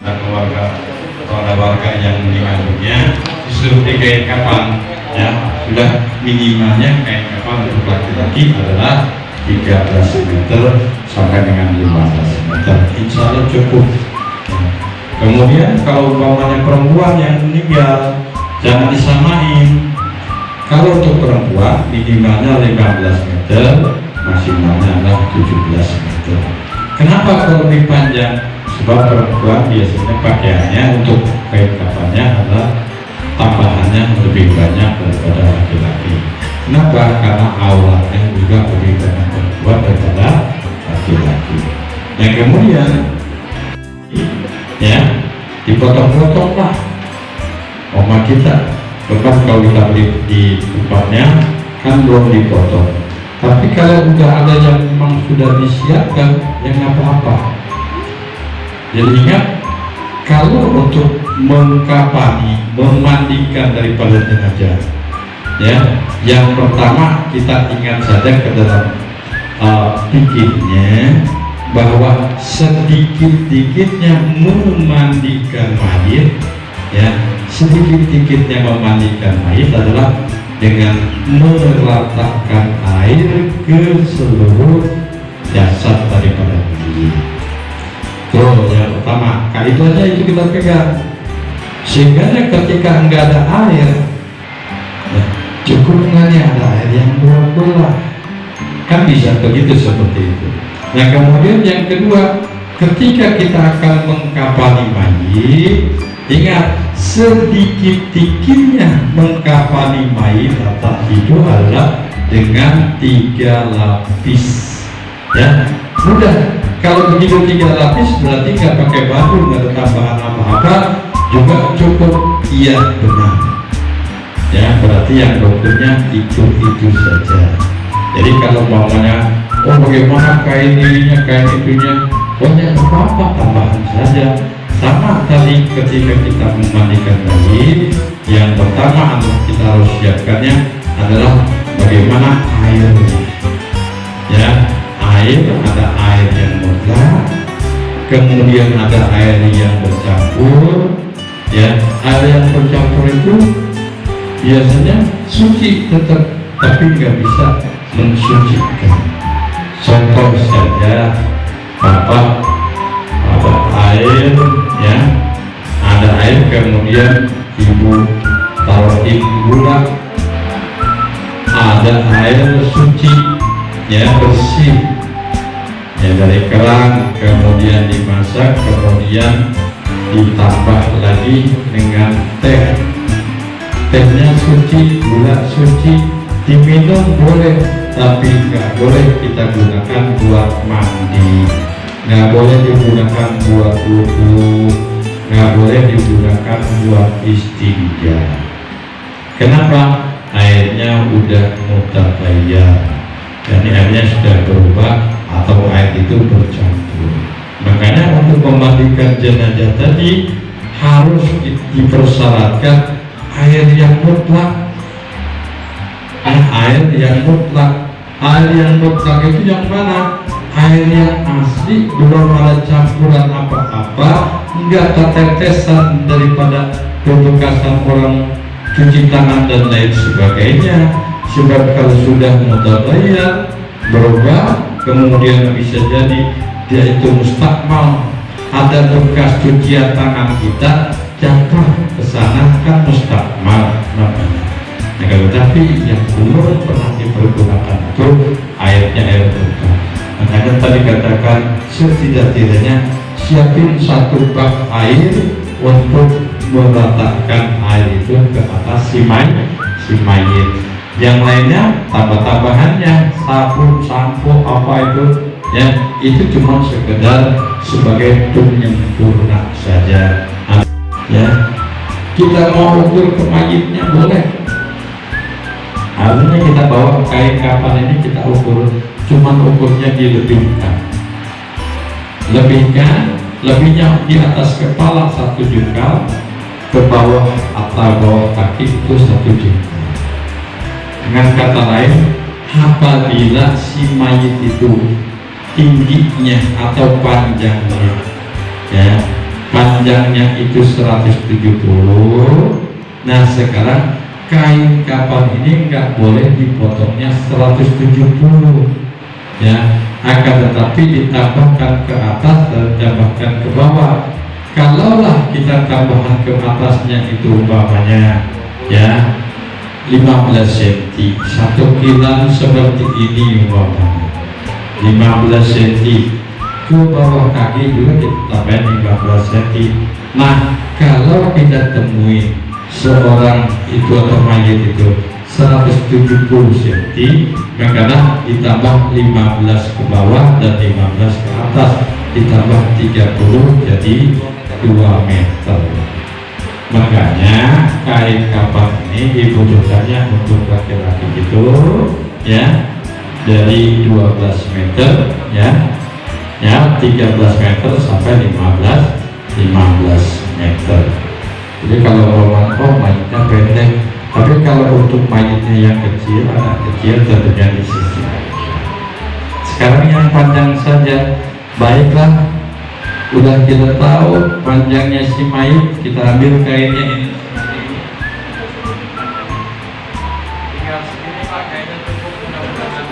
warga yang meninggal dunia disuruh kain kafan, ya sudah minimalnya kain kafan untuk laki-laki adalah 13 meter sampai dengan 15 meter, insya Allah cukup. Kemudian kalau umpamanya perempuan yang meninggal, jangan disamain. Kalau untuk perempuan minimalnya 15 meter, maksimalnya adalah 17 meter. Kenapa kalau lebih panjang? Sebab perempuan biasanya pakaiannya untuk kain kafannya adalah tambahannya lebih banyak daripada laki-laki. Kenapa? Karena auratnya juga lebih banyak perempuan daripada laki-laki. Yang kemudian ya dipotong-potong lah oma kita. Bahkan kalau kita beli di tempatnya kan belum dipotong. Tapi kalau udah ada yang memang sudah disiapkan, yang apa-apa. Jadi ingat, kalau untuk mengkafani, memandikan daripada jenazah, ya, yang pertama kita ingat saja ke dalam pikirnya bahwa sedikit-dikitnya memandikan mayit, ya, sedikit-dikitnya memandikan mayit adalah dengan meletakkan air ke seluruh jasad daripada mayit. Tuh yang pertama, kali itu aja itu kita pegang. Sehingga ketika enggak ada air, ya, cukup dengan ada air yang belah, kan bisa begitu seperti itu. Nah kemudian yang kedua, ketika kita akan mengkafani mayit, ingat sedikit-dikitnya mengkafani mayit atau itu adalah dengan 3 lapis, ya mudah. Kalau begitu 3 lapis berarti nggak pakai baju, nggak ada tambahan apa-apa, juga cukup. Iya benar. Ya berarti yang dokternya itu saja. Jadi kalau maunya, oh bagaimana kain ininya, kain itunya, banyak apa-apa, tambahan saja. Sama tadi ketika kita memandikan mayit, yang pertama kita harus siapkannya adalah bagaimana airnya. Ya. Air, ada air yang mutlak, kemudian ada air yang bercampur, ya. Air yang bercampur itu biasanya suci tetap, tapi nggak bisa mensucikan. Contoh saja, ada air, ya, ada air kemudian ibu taruhin gula, ada air suci, ya bersih. Ya dari keran, kemudian dimasak, kemudian ditambah lagi dengan teh. Tehnya suci, gula suci, diminum boleh, tapi nggak boleh kita gunakan buat mandi, nggak boleh digunakan buat wudu, nggak boleh digunakan buat istinja. Kenapa? Airnya udah mutaghayyir, dan airnya sudah berubah atau air itu bercampur. Makanya untuk memandikan jenazah tadi harus dipersyaratkan air yang mutlak. Air yang mutlak. Air yang mutlak itu yang mana? Air yang asli, belum ada campuran apa-apa, enggak tetesan daripada bekasan orang cuci tangan dan lain sebagainya. Sebab kalau sudah mutaghayyir, berubah, kemudian bisa jadi dia itu mustakmal, ada bekas cucian tangan kita jatuh ke sana, kan mustakmal namanya. Nah, tapi yang belum pernah dipergunakan itu airnya air bekas. Makanya tadi katakan setidak-tidaknya siapin 1 bak air untuk meletakkan air itu ke atas si mayit. Yang lainnya tambah-tambahannya, sabun, sampo, apa itu, ya itu cuma sekedar sebagai penyempurna saja. Ya, kita mau ukur ke mayitnya boleh. Artinya kita bawa kain kafan ini kita ukur, cuma ukurnya dilebihkan. Lebihnya di atas kepala 1 jengkal, ke bawah atau bawah kaki itu 1 jengkal. Dengan kata lain, apabila si mayit itu tingginya atau panjangnya, ya panjangnya itu 170. Nah sekarang kain kafan ini nggak boleh dipotongnya 170 ya, akan tetapi ditambahkan ke atas dan ditambahkan ke bawah. Kalaulah kita tambahkan ke atasnya itu umpamanya ya 15 cm, satu kilan seperti ini umpamanya 15 cm, ke bawah kaki juga kita tambahin 15 cm. Nah kalau kita temui seorang itu atau mayat itu 170 cm, maka ditambah 15 ke bawah dan 15 ke atas, ditambah 30 jadi 2 meter. Makanya kain kafan ini dibutuhkannya untuk laki-laki itu ya dari 12 meter ya 13 meter sampai 15 meter. Jadi kalau orang mayatnya pendek, tapi kalau untuk mayatnya yang kecil, anak kecil tentunya di sisi. Sekarang yang panjang saja, baiklah. Udah kita tahu panjangnya si mayat, kita ambil kainnya ini. Tinggal segini Pak, kainnya cukup mudah-mudahan.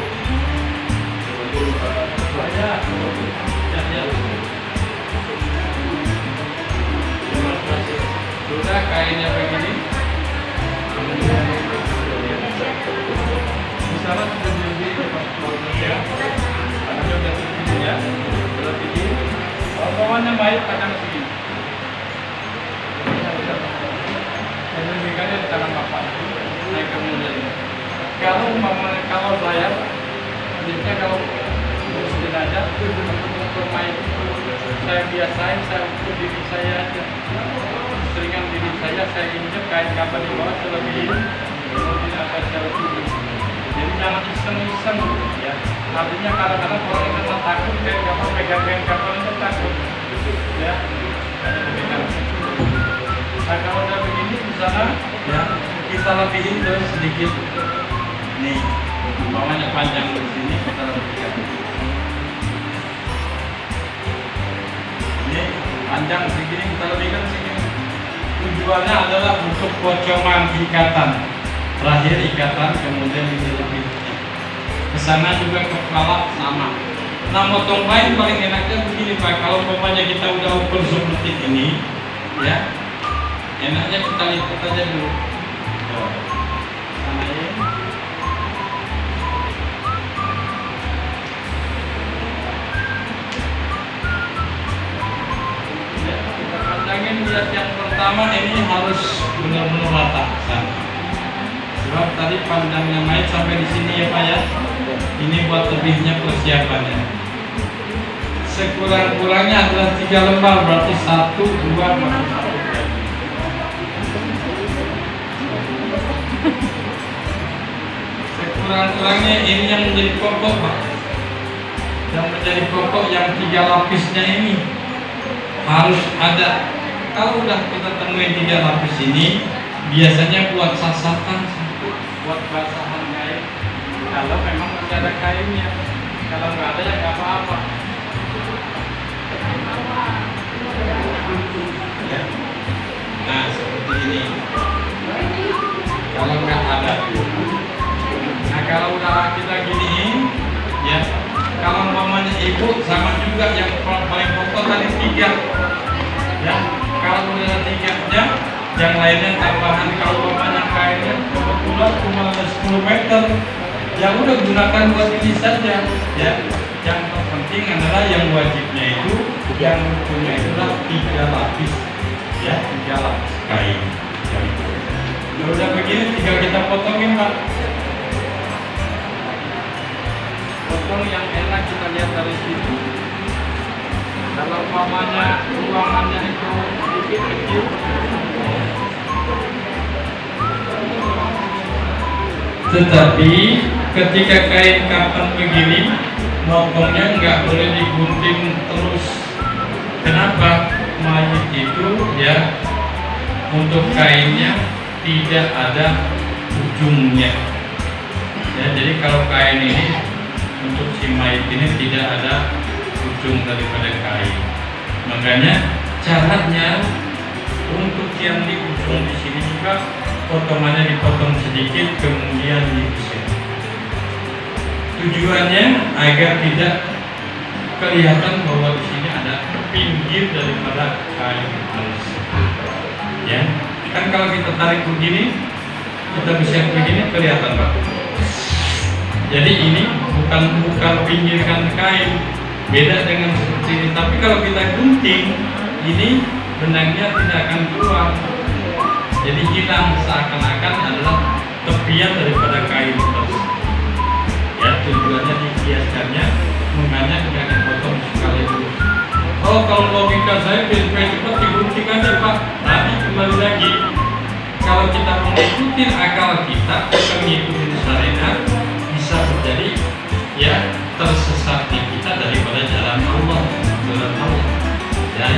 Sudah kainnya begini. Misalnya sudah jadi ya, ada sudah segini ya, sudah tinggi. Bawahnya baik kadang segini. Jadi lebihkannya di tangan bapak. Naik ke mobil. Kalau saya, biasanya kalau urus jenazah, untuk mayat saya biasain, saya ukur diri saya aja. Seringan diri saya injek kain kafan di bawah selebih ini, kemudian akan saya ukur. Jadi jangan iseng-iseng ya. Artinya kadang-kadang orang yang takut kain kafan, pegang kain kafan itu takut ya. Nah kalau udah begini di sana ya, kita lebihin terus sedikit nih, umpamanya panjang di sini kita lebihkan. Ini panjang segini kita lebihkan segini. Tujuannya adalah untuk pocongan ikatan, terakhir ikatan kemudian ini lebih. Kesana juga kepala sama. Nah motong kain paling enaknya begini Pak, kalau umpamanya kita udah ukur seperti ini ya, enaknya kita lipat aja dulu. Sana ya. Ya, kita pandangin, lihat yang pertama ini harus benar-benar rata sana. Sebab tadi pandangnya mayat sampai di sini ya Pak ya. Ini buat lebihnya persiapannya. Sekurang-kurangnya adalah 3 lembar, berarti 1, 2, masuk 1. Sekurang-kurangnya ini yang menjadi pokok Pak. Yang menjadi pokok yang 3 lapisnya ini harus ada. Kalau udah kita temuin 3 lapis ini, biasanya buat sasatan, buat basahan kain. Kalau memang masih ada kainnya, kalau nggak ada ya nggak apa-apa. Ya. Nah seperti ini. Kalau nggak ada, nah kalau udah kita giniin, ya. Kalau mamanya ibu sama juga yang paling pokok tadi 3. Ya. Kalau udah 3-nya, yang lainnya tambahan. Kalau mamanya kainnya kebetulan cuma 10 meter. Ya udah gunakan buat ini saja ya. Yang terpenting adalah yang wajibnya itu yang punya itulah 3 lapis ya, 3 lapis kain. Ya udah begini tinggal kita potongin Pak. Potong yang enak kita lihat dari sini. Kalau umpamanya ruangannya itu sedikit kecil, tetapi ketika kain kafan begini, motongnya nggak boleh digunting terus. Kenapa? Mayat itu ya, untuk kainnya tidak ada ujungnya. Ya, jadi kalau kain ini untuk si mayat ini tidak ada ujung daripada kain. Makanya Caranya untuk yang di ujung di sini juga potongannya dipotong sedikit kemudian diusir. Tujuannya agar tidak kelihatan bahwa di sini ada pinggir daripada kain alis. Ya, kan kalau kita tarik begini, kita bisa begini kelihatan Pak. Jadi ini bukan pinggirkan kain, beda dengan seperti ini. Tapi kalau kita gunting, ini benangnya tidak akan keluar. Jadi hilang seakan-akan adalah tepian daripada kain tersebut. Ya, tujuannya dihiaskannya, makanya tidak dipotong sekaligus. Oh, kalau logika saya biar cepat digunting aja Pak. Tadi kembali lagi, kalau kita mengikuti akal kita mengikuti syariat, bisa terjadi ya tersesatnya kita daripada jalan Allah. Ya,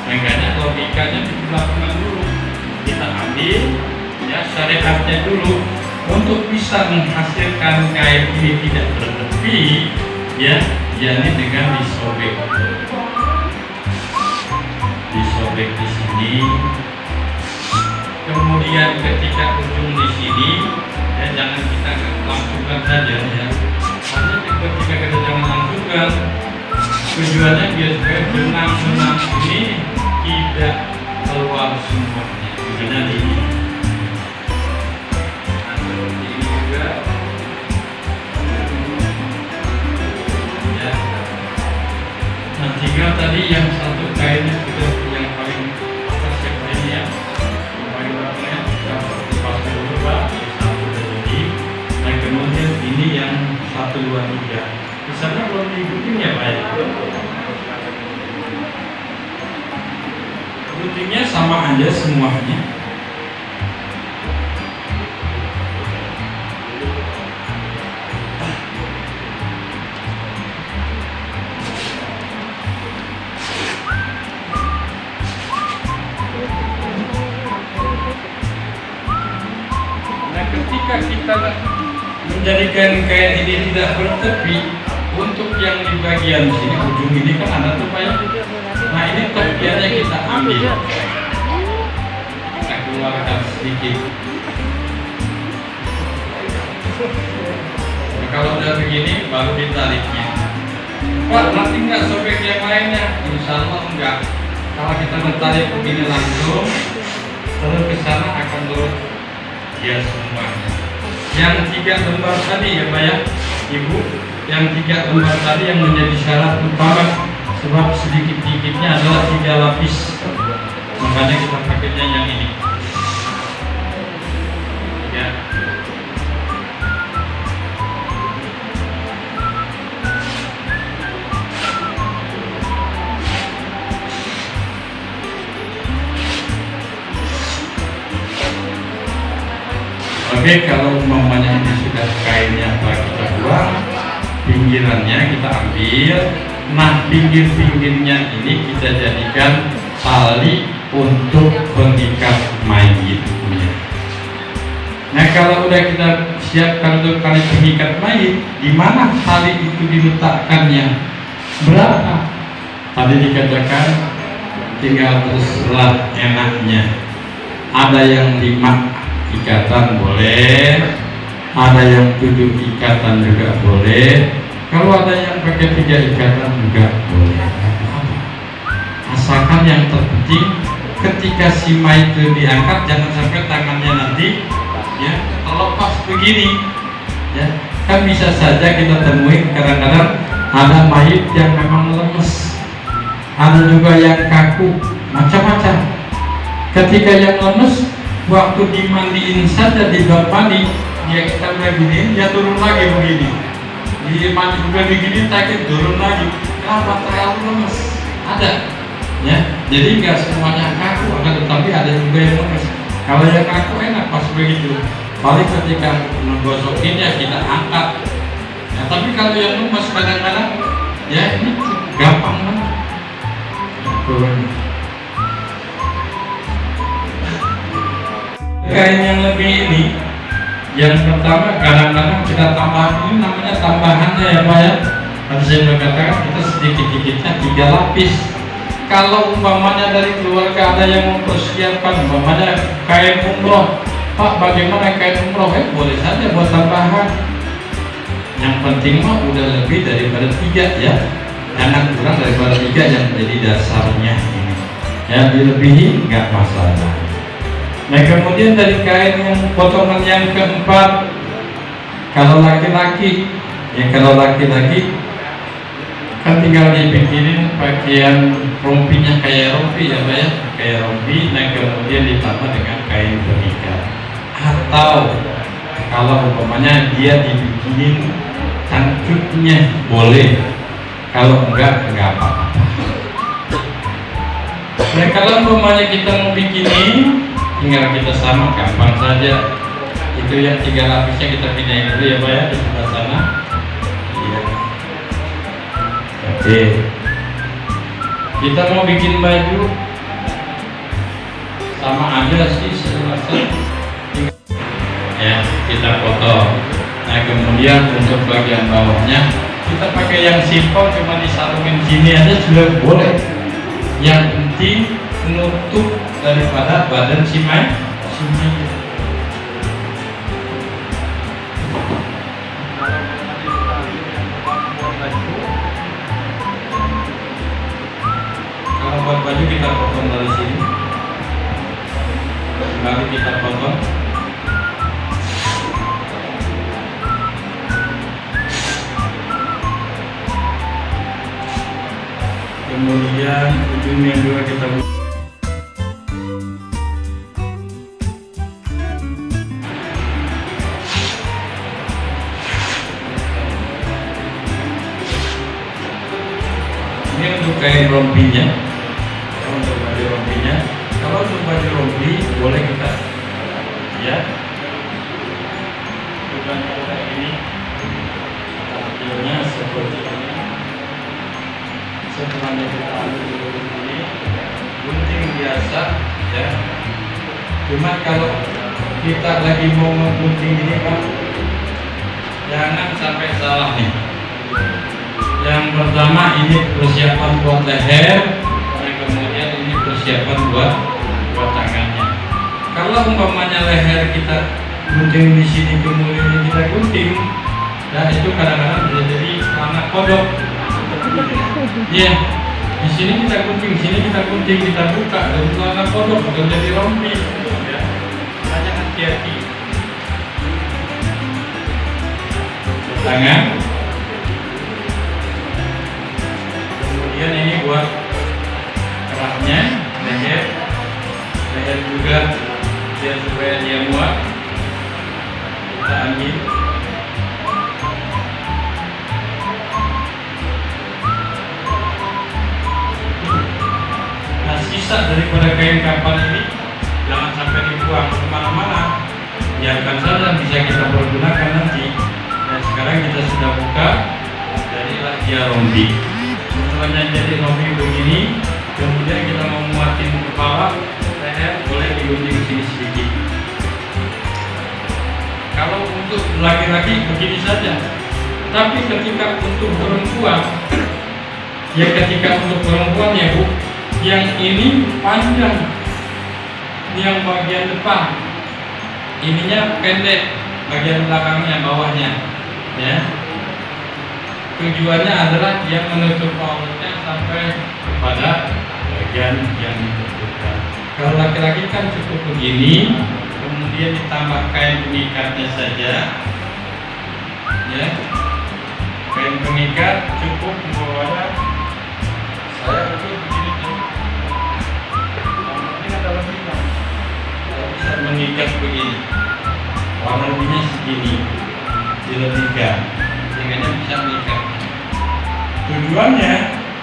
makanya logikanya di belakang dulu kita ambil ya syariatnya dulu untuk bisa menghasilkan kain ini tidak bertepi ya, yakni dengan disobek di sini, kemudian ketika ujung di sini ya jangan kita langsungkan saja ya, hanya ketika kita jangan langsungkan, tujuannya biar supaya benang-benang ini tidak keluar semuanya. Tujuannya ini. Nah, seperti ini juga. Ya. Nah, tinggal tadi yang satu kainnya sudah yang paling atas yang ini ya, yang paling belakangnya yang pasang dulu Pak, satu jadi. Nah, kemudian ini yang 1, 2, 3. Di sana belum digunting ya Pak ya? Guntingnya sama aja semuanya. Nah, ketika kita menjadikan kain ini tidak bertepi, untuk yang di bagian sini ujung ini kan ada tuh Pak ya. Nah, ini tepiannya kita ambil, kita keluarkan sedikit. Nah, kalau udah begini baru ditariknya. Pak, nanti nggak sobek yang lainnya? Insya Allah enggak. Kalau kita menarik begini langsung, terus ke sana akan turun ya semuanya. Yang 3 lembar tadi ya Pak ya, Ibu, yang 3 lembar tadi yang menjadi syarat utama, sebab sedikit-sedikitnya adalah 3 lapis, makanya kita pakainya yang ini ya. Oke, kalau umpamanya ini sudah kainnya kita buang, pinggirannya kita ambil. Nah, pinggir-pinggirnya ini kita jadikan tali untuk pengikat mayit. Nah, kalau udah kita siapkan untuk tali pengikat mayit, di mana tali itu diletakkannya? Berapa? Tadi dikatakan tinggal terserah enaknya. Ada yang 5 ikatan boleh, ada yang 7 ikatan juga boleh. Kalau ada yang pakai 3 ikatan juga boleh. Asalkan yang terpenting ketika si mayit itu diangkat jangan sampai tangannya nanti ya terlepas begini. Ya, kan bisa saja kita temuin kadang-kadang ada mayit yang memang lemes, ada juga yang kaku, macam-macam. Ketika yang lemes, waktu dimandiin saja di bak mandi, ya kita begini, dia turun lagi begini. Di mandi juga begini, sakit turun lagi. Kenapa? Terlalu lemes. Ada, ya. Jadi nggak semuanya kaku, tetapi ada juga yang lemes. Kalau yang kaku enak pas begitu. Paling ketika menggosokinnya kita angkat. Ya, tapi kalau yang lemes kadang-kadang, ya ini gampang banget. Kain yang lebih ini, yang pertama kadang-kadang kita tambah, ini namanya tambahannya ya Pak ya. Tadi saya katakan kita sedikit-sedikitnya 3 lapis. Kalau umpamanya dari keluarga ada yang mempersiapkan umpamanya kain umroh, Pak bagaimana kain umroh? Boleh saja buat tambahan. Yang penting mah udah lebih daripada 3 ya, jangan kurang daripada 3 yang menjadi dasarnya ini. Ya dilebihi nggak masalah. Nah kemudian dari kain yang potongan yang keempat, kalau laki-laki ya kan tinggal dipikirin pakaian rompinya kayak rompi ya Pak ya, kayak rompi, nah kemudian ditambah dengan kain pengikat. Atau kalau umpamanya dia dibikinin tangcutnya boleh, kalau enggak apa-apa. Nah kalau umpamanya kita mau bikinin, tinggal kita sama gampang saja. Itu yang 3 lapisnya kita pindahin dulu ya Pak ya, di sebelah sana. Iya. Oke. Kita mau bikin baju sama aja sih selesai. Ya, kita potong. Nah, kemudian untuk bagian bawahnya kita pakai yang simpel, cuma disarungin sini aja sudah boleh. Yang penting menutup daripada badan si mayat. Kalau buat baju kita potong dari sini, lalu kita potong. Kemudian ujungnya juga kita ini untuk kain rompinya. Untuk baju rompinya, kalau untuk baju rompi boleh kita ya bukan kayak ini, tampilnya seperti ini. Setelah kita ambil ini gunting biasa ya, cuma kalau kita lagi mau menggunting ini Pak, jangan sampai salah nih. Yang pertama ini persiapan buat leher, dan kemudian ini persiapan buat tangannya. Kalau umpamanya leher kita gunting di sini kemudian kita gunting, dan itu kadang-kadang bisa jadi anak kodok. Iya, di sini kita gunting, di sini kita gunting, kita buka, dan celana kodok dan jadi rompi. Ya, hanya hati-hati. Tangan. Kemudian ini buat kerahnya, leher juga, biar supaya dia muat. Kita ambil. Sisa daripada kain kapal ini jangan sampai dibuang kemana-mana, biarkan saja, bisa kita pergunakan nanti. Dan sekarang kita sudah buka, jadilah dia rompi. Setelahnya jadi rompi begini, kemudian kita mau muatin kepala, leher boleh digunting sini sedikit. Kalau untuk laki-laki begini saja, tapi ketika untuk perempuan ya, ya Bu, yang ini panjang, yang bagian depan ininya pendek, bagian belakangnya bawahnya ya. Tujuannya adalah yang menutup auratnya sampai kepada bagian yang ditutupkan. Kalau laki-laki kan cukup begini, kemudian ditambah kain pengikatnya saja ya. Kain pengikat cukup bawahnya saya itu begini. Bisa mengikat begini, warna lebihnya segini, dilebihkan sehingga bisa mengikat. Tujuannya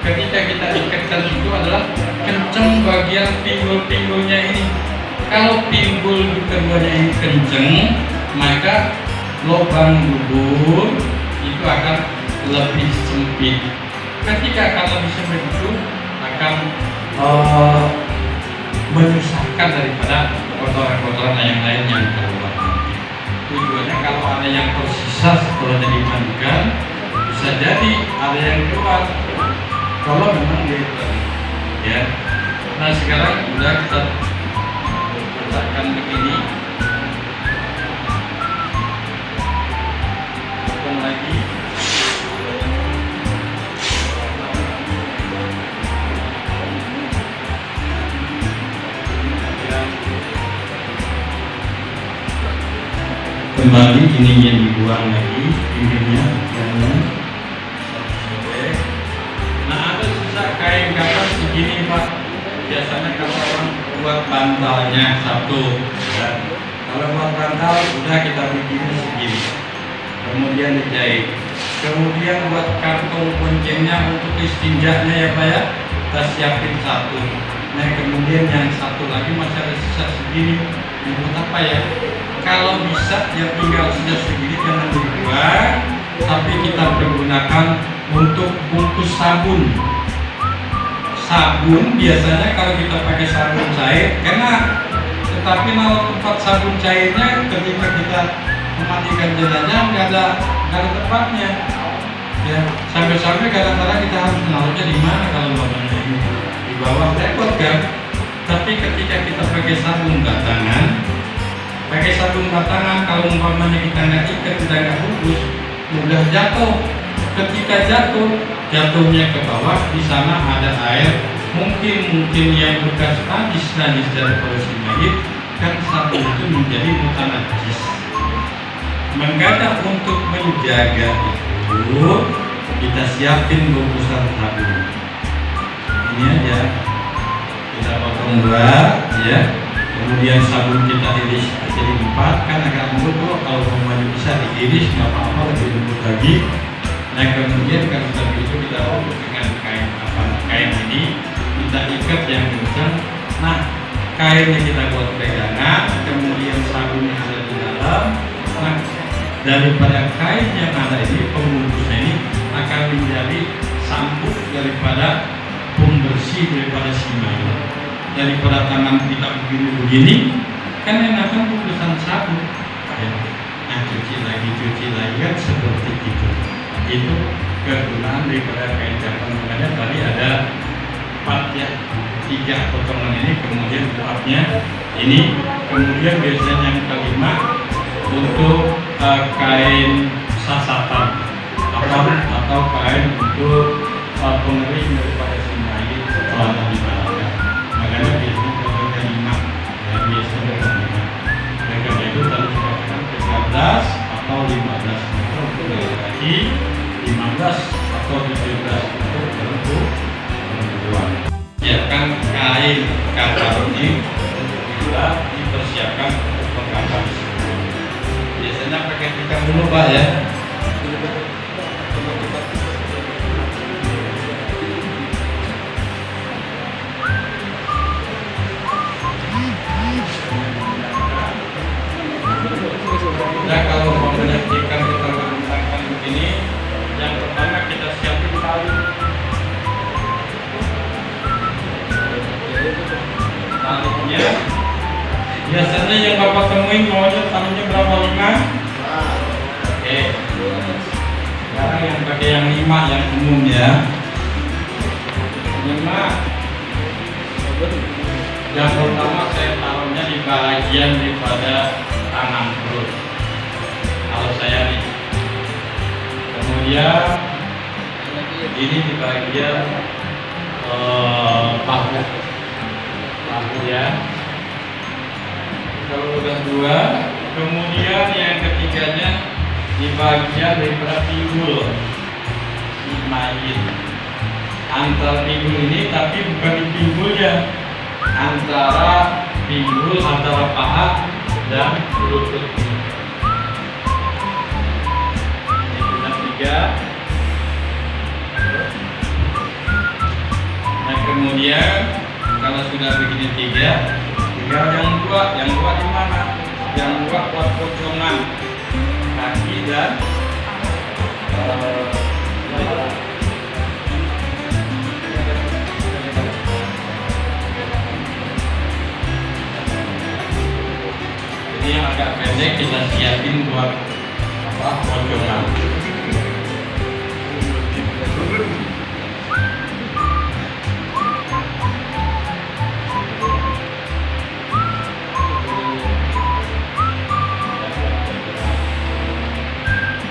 ketika kita ikatkan itu adalah kenceng bagian pinggul-pinggulnya ini. Kalau pinggul keduanya ini kenceng, maka lubang dubur itu akan lebih sempit. Ketika akan lebih sempit itu akan menyusahkan daripada kotoran-kotoran yang lain yang keluar. Tujuannya kalau ada yang tersisa setelah dimandikan, bisa jadi ada yang keluar. Kalau memang dia ya. Nah sekarang udah kita letakkan begini, potong lagi. Kembali ininya dibuang lagi, pinggirnya, jangan. Nah ada sisa kain kapan segini Pak. Biasanya kalau orang buat bantalnya satu, ya. Kalau buat bantal udah kita bikin segini, kemudian dijahit. Kemudian buat kantong kuncinya untuk istinjaknya ya Pak ya, kita siapin satu. Nah kemudian yang satu lagi masih ada sisa segini, buat apa ya? Kalau bisa yang tinggal sudah segini jangan dibuang, tapi kita pergunakan untuk bungkus sabun. Sabun biasanya kalau kita pakai sabun cair enak, tetapi kalau tempat sabun cairnya ketika kita memandikan jenazah nggak ada tempatnya. Ya, sampai-sampai kadang-kadang kita harus menaruhnya di mana kalau umpamanya di bawah repot kan. Tapi ketika kita pakai sabun batangan, kalau umpamanya kita nggak ikat, kita nggak bungkus, mudah jatuh. Ketika jatuhnya ke bawah, di sana ada air, mungkin yang bekas najis dari polusi mayit, kan sabun itu menjadi mutanajis. Maka untuk menjaga itu, kita siapin bungkusan sabun. Ini aja, kita potong dua, ya. Kemudian sabun kita iris jadi 4, kan agak lembut kok. Kalau semuanya bisa diiris nggak apa-apa, lebih lembut lagi. Nah kemudian kalau sudah itu kita bungkus dengan kain ini, kita ikat yang kencang. Nah kainnya kita buat pegangan, kemudian sabunnya ada di dalam. Nah daripada kain yang ada ini, pembungkusnya ini akan menjadi sambut daripada pembersih daripada si mayat. Daripada tangan kita begini kan enakan bungkusan sabun ya. Nah cuci lagi kan seperti itu. Itu kegunaan daripada kain capang. Makanya tadi ada 4 ya, 3 potongan ini, kemudian 4-nya ini, kemudian biasanya yang kelima untuk kain sasatan atau kain untuk pengering daripada si mayit setelah dimandikan. Makanya biasanya potongannya 5 ya, biasanya 5. Dan karena itu tadi dikatakan 13 atau 15 untuk laki-laki, 15 atau 17 untuk perempuan. Siapkan kain kafan ini juga dipersiapkan untuk pengkafan. Biasanya pakai tikar dulu Pak ya. Nah kalau menyajikan kita menggunakan begini, yang pertama kita siapin tali. Talinya biasanya yang Bapak temuin maunya talinya berapa, 5? Oke. Sekarang yang pakai yang 5 yang umum ya. 5. Yang pertama saya taruhnya di bagian daripada tangan perut. Kalau saya nih. Kemudian ini di bagian paha ya. Kalau udah 2, kemudian yang ketiganya di bagian daripada pinggul si mayit. Antara pinggul ini, tapi bukan di pinggulnya, antara pinggul, antara paha dan lutut. Ini sudah 3. Nah kemudian kalau sudah begini 3, tinggal yang 2 di mana? Yang 2 buat pocongan kaki dan ini yang agak pendek kita siapin buat pocongan.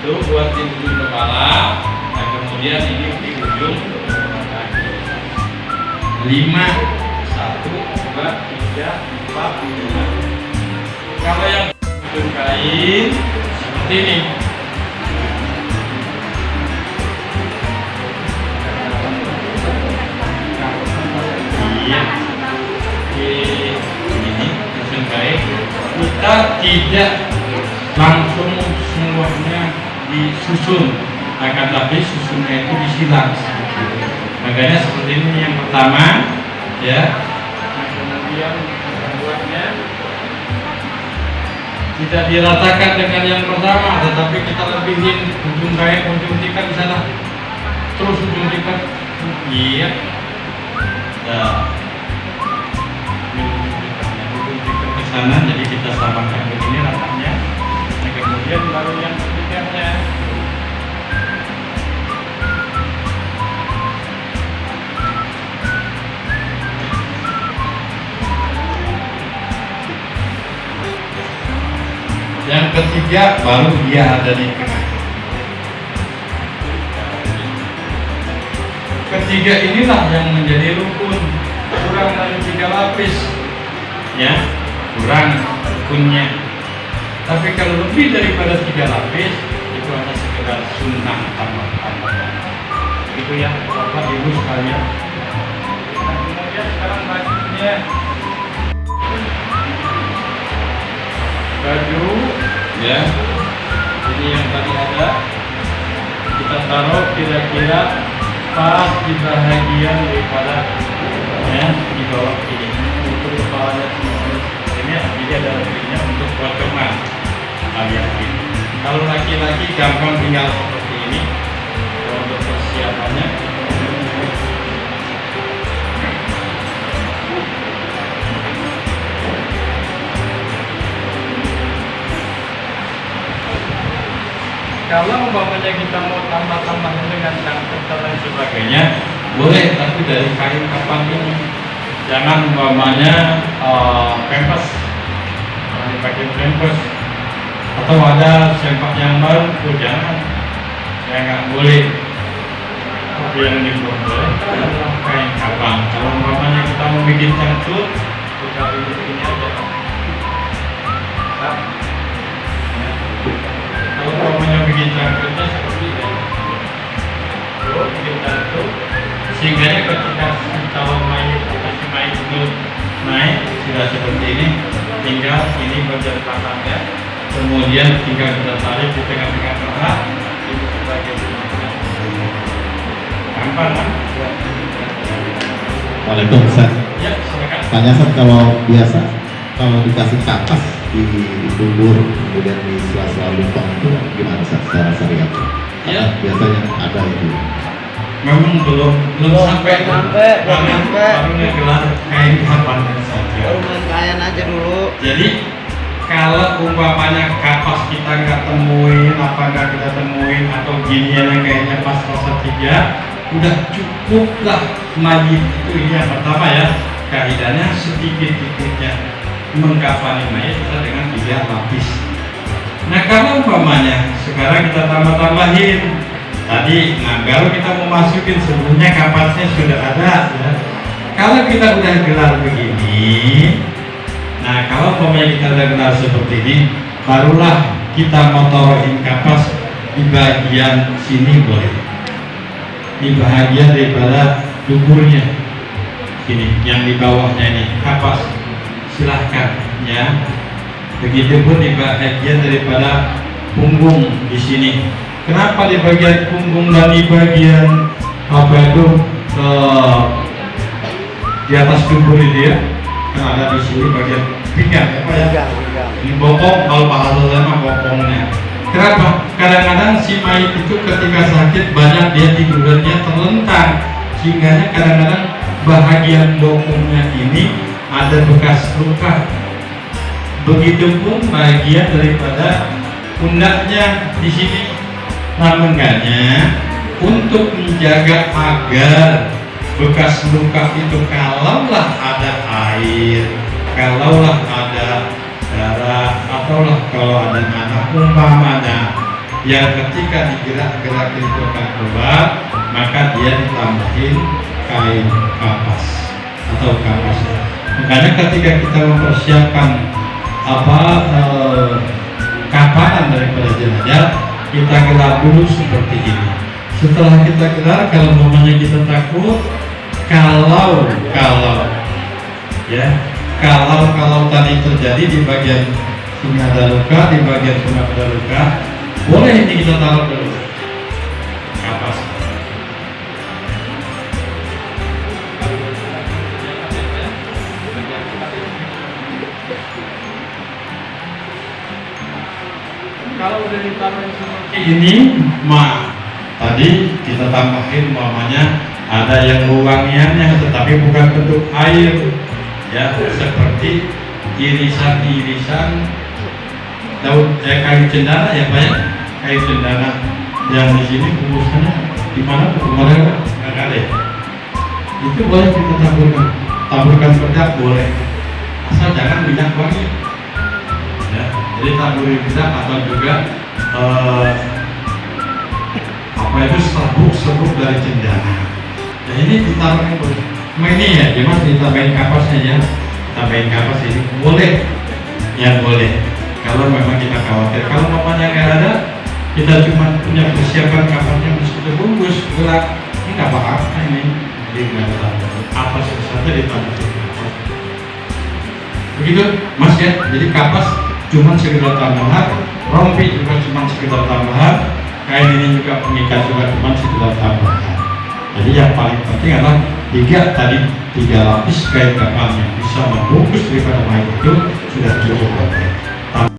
Itu buat di ujung kepala. Nah kemudian ini di ujung kaki. 5, 1, 2, 3, 4, 5. Kalau yang ujung kain seperti ini. Iya. Ini ujung kain. Kita tidak langsung semuanya disusun, akan tapi susunnya itu disilang. Makanya seperti ini yang pertama, ya. Nah, kemudian buatnya tidak diratakan dengan yang pertama, tetapi kita lebihin ujung kain, ujung tiket di sana, terus ujung tiket, iya. Nah, ujung tiket ke sana, jadi kita samakan begini ratanya. Nah, kemudian baru yang ketiganya. Yang ketiga baru dia ada di tengah. Ketiga inilah yang menjadi rukun, kurang dari 3 lapis, ya, kurang rukunnya. Tapi kalau lebih daripada 3 lapis itu hanya sekedar sunnah tambah-tambahan. Itu ya Bapak Ibu sekalian. Nah, kemudian sekarang bajunya. Baju, ya, ini yang tadi ada, kita taruh kira-kira pas di bahagian daripada, ya, di bawah ini. Untuk kepalanya ini, jadi ada lebihnya untuk potongan bagian ini. Kalau laki-laki gampang tinggal seperti ini. Kalau untuk persiapannya, kalau umpamanya kita mau tambah-tambahin dengan cangkuk dan sebagainya, boleh, tapi dari kain kapan ini. Jangan umpamanya pempes, jangan dipakai pempes, atau ada sempak yang baru, jangan, ya nggak boleh. Tapi yang diperbolehkan adalah kain kapan. Kalau umpamanya kita mau bikin cangkuk, kita bikin ini aja. Nah, kalau umpamanya bikin cangkuknya seperti ini, bikin cangkuk, sehingga ketika si calon mayat atau si mayat itu naik sudah seperti ini, tinggal ini bagian belakangnya, kemudian tinggal kita tarik di tengah-tengah paha, itu sebagai gampang kan? Waalaikumsalam. Ya, silakan. Tanya Ustaz, kalau biasa kalau dikasih kapas di kubur kemudian di sela-sela lubang itu gimana Ustaz secara syariat? Ya. Biasanya ada itu. Memang belum sampai baru ngegelar kain kapan saja. Baru main kain aja dulu. Jadi kalau umpamanya kapas kita nggak temuin, apa nggak kita temuin, atau giniannya kayaknya pas fase 3, udah cukup lah mayit itu. Ini yang pertama ya, kaidahnya sedikit-sedikitnya mengkafani mayit kita dengan 3 lapis. Nah kalau umpamanya sekarang kita tambah-tambahin tadi, nah baru kita mau masukin, sebelumnya kapasnya sudah ada ya. Kalau kita udah gelar begini, nah kalau umpamanya kita udah gelar seperti ini, barulah kita mau taruhin kapas di bagian sini boleh, di bagian daripada duburnya sini, yang di bawahnya ini kapas, silahkan ya. Begitupun di bagian daripada punggung di sini. Kenapa di bagian punggung dan di bagian apa itu di atas dubur itu ya? Kan ada di sini bagian pinggang apa ya? Ini bokong, kalau bahasa saya mah bokongnya. Kenapa? Kadang-kadang si mayit itu ketika sakit banyak dia tidurnya terlentang, sehingga kadang-kadang bahagian bokongnya ini ada bekas luka. Begitupun bagian daripada pundaknya di sini. Nah makanya untuk menjaga agar bekas luka itu kalaulah ada air, kalaulah ada darah, ataulah kalau ada nanah umpamanya yang ketika digerak-gerakin itu akan keluar, maka dia ditambahin kain kapas atau kapas. Makanya ketika kita mempersiapkan kapanan daripada jenazah, kita gelar dulu seperti ini. Setelah kita gelar, kalau mamanya kita takut, kalau tadi terjadi di bagian sini ada luka, di bagian sini ada luka, boleh ini kita taruh dulu kapas. Kalau udah ditaruh seperti ini, tadi kita tambahin mamanya ada yang wangiannya, tetapi bukan bentuk air, ya, seperti irisan daun kayu cendana, ya Pak ya, kayu cendana yang di sini bungkusannya di mana kemarin nggak ada ya? Itu boleh kita taburkan pedak boleh, asal jangan minyak wangi, ya. Jadi taburin pedak atau juga serbuk dari cendana. Nah ini ditaruhin ini ya, Dimas ditambahin kapasnya ya, tambahin kapas ini boleh, ya boleh. Kalau memang kita khawatir, kalau mamanya nggak ada, kita cuma punya persiapan kapasnya bisa terbungkus gerak, ini nggak apa-apa ini. Jadi nggak ada apa saja ditambahin kapas. Begitu Mas ya, jadi kapas cuma sekedar tambahan, rompi juga cuma sekedar tambahan, kain ini juga pengikat juga cuma sekedar tambahan. Jadi yang paling penting adalah tiga lapis kain kapal yang bisa membungkus daripada mayat itu sudah cukup.